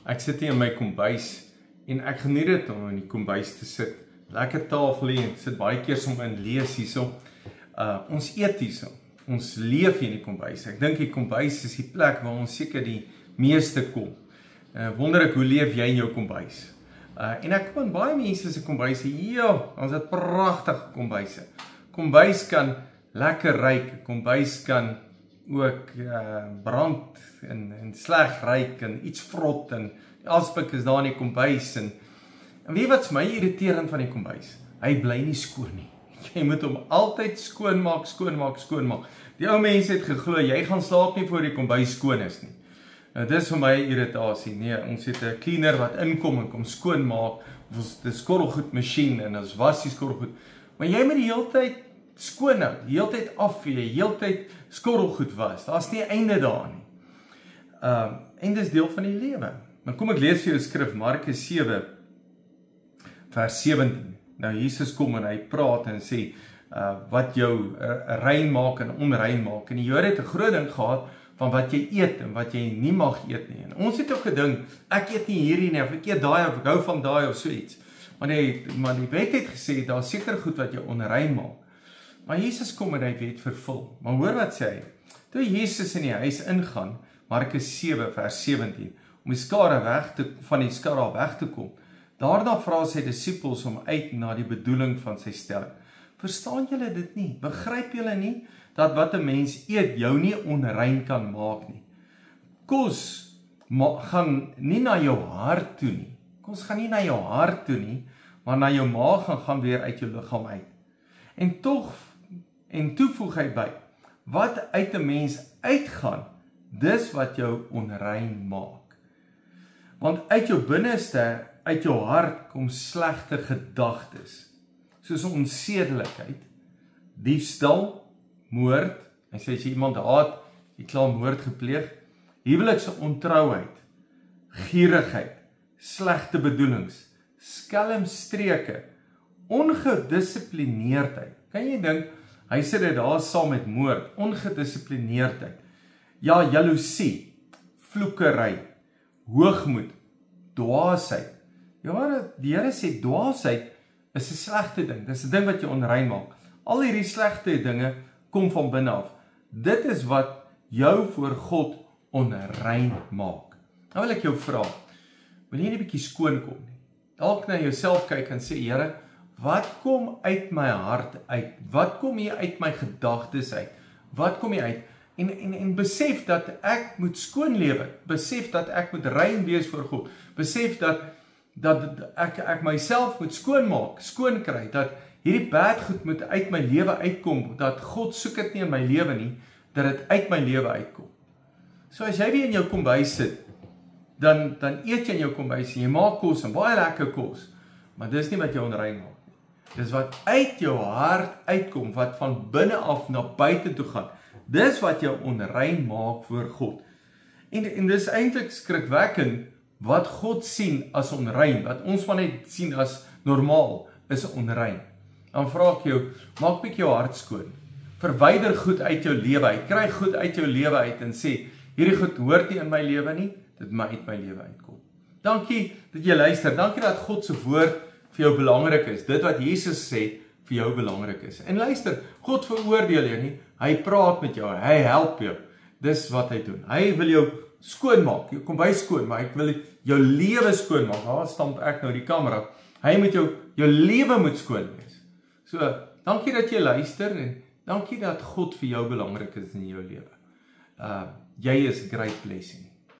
Ek sit hier in my kombuis en ek geniet dit om in die kombuis te sit. Lekker tafel hier, sit baie keer som in lees hierso. Ons eet hierso. Ons leef hier in die kombuis. Ek dink die kombuis is die plek waar ons seker die meeste kom. Wonder ek, hoe leef jy in jou kombuis? En ek kom in baie mense se kombuise. Ja, ons het pragtige kombuise. Kombuis kan lekker ruik, kombuis kan ook brand en sleg ruik en iets vrot en die aspek is daar in die kombuis en weet wat my irriterend van die kombuis? Hy bly nie skoon nie. Jy moet hom altyd skoonmaak. Die ou mense het geglo, jy gaan slaap nie voor die kombuis skoon is nie. Nou dis vir my irritasie. Nee, ons het 'n cleaner wat inkom en kom skoonmaak. Ons het 'n skottelgoed masjien en ons was die skottelgoed. Maar jy moet die hele tyd skoon hou, die hele tyd afvee, die hele tyd skottelgoed was. Daar's nie 'n einde daar nie. En dis deel van die lewe. Nou kom ek lees vir jou skrif, Markus 7 vers 17. Nou Jesus kom en hy praat en sê wat jou rein maak en onrein maak. En die Jode het 'n groot ding gehad van wat jy eet en wat jy nie mag eet nie. En ons het ook gedink, ek eet nie hierdie nie, of ek eet daai of ek hou van daai of so iets. Maar die wet het gesê daar's seker goed wat jou onrein maak. Maar Jesus kom en hy wet vervul. Maar hoor wat sê hy? Toe Jesus in die huis ingaan, Markus 7 vers 17, om die skare van die skare weg te kom. Daarna vra sy disippels om uit na die bedoeling van sy stelling. Verstaan julle dit nie? Begryp julle nie dat wat 'n mens eet jou nie onrein kan maak nie? Kos gaan nie na jou hart toe nie. Kos gaan nie na jou hart toe nie, maar na jou maag gaan weer uit jou liggaam uit. En toe voeg hy by, wat uit 'n mens uitgaan, dis wat jou onrein maak. Want uit jou binneste, uit jou hart kom slegte gedagtes, soos onsedelikheid, diefstal, moord, en sê as jy iemand haat, jy klaar moord gepleeg, huwelikse ontrouheid, gierigheid, slegte bedoelings, skelmstreke, ongedissiplineerdheid. Kan jy dink, hy sê dit daar saam met moord, ongedissiplineerdheid, ja, jaloesie, vloekery, hoogmoed, dwaasheid. Ja, die Here sê dwaasheid is 'n slegte ding, dis 'n ding wat jou onrein maak. Al hierdie slegte dinge kom van binne af. Dit is wat jou voor God onrein maak. Nou wil ek jou vra, wil jy nie 'n bietjie skoon kom nie? Dalk na jouself kyk en sê, Here, wat kom uit my hart uit? Wat kom hier uit my gedagtes uit? Wat kom hier uit? En besef dat ek moet skoon lewe. Besef dat ek moet rein wees voor God. Besef dat ek myself moet skoon maak, skoon kry, dat hierdie bad goed moet uit my lewe uitkom, dat God soek dit nie in my lewe nie, dat dit uit my lewe uitkom. So as jy weer in jou kombuis sit, dan eet jy in jou kombuis en jy maak kos en baie lekker kos, maar dis nie wat jou onrein maak nie. Dis wat uit jou hart uitkom, wat van binne af na buite toe gaan. Dis wat jou onrein maak voor God. En dis eintlik skrikwekkend wat God sien as onrein, wat ons maar net sien as normaal, is onrein. Dan vra ek jou, maak bietjie jou hart skoon. Verwyder goed uit jou lewe uit. Kry goed uit jou lewe uit en sê, hierdie goed hoort nie in my lewe nie, dit moet uit my lewe uitkom. Dankie dat jy luister. Dankie dat God se woord vir jou belangrik is. Dit wat Jesus sê vir jou belangrik is. En luister, God veroordeel jou nie. Hy praat met jou, hy help jou. Dis wat hy doen. Hy wil jou skoon maak. Jy kom by skoon, maar ek wil jou lewe skoon maak. Daar stamp ek nou die kamera. Hy moet jou lewe moet skoon wees. So, dankie dat jy luister en dankie dat God vir jou belangrik is in jou lewe. Jy is a great blessing.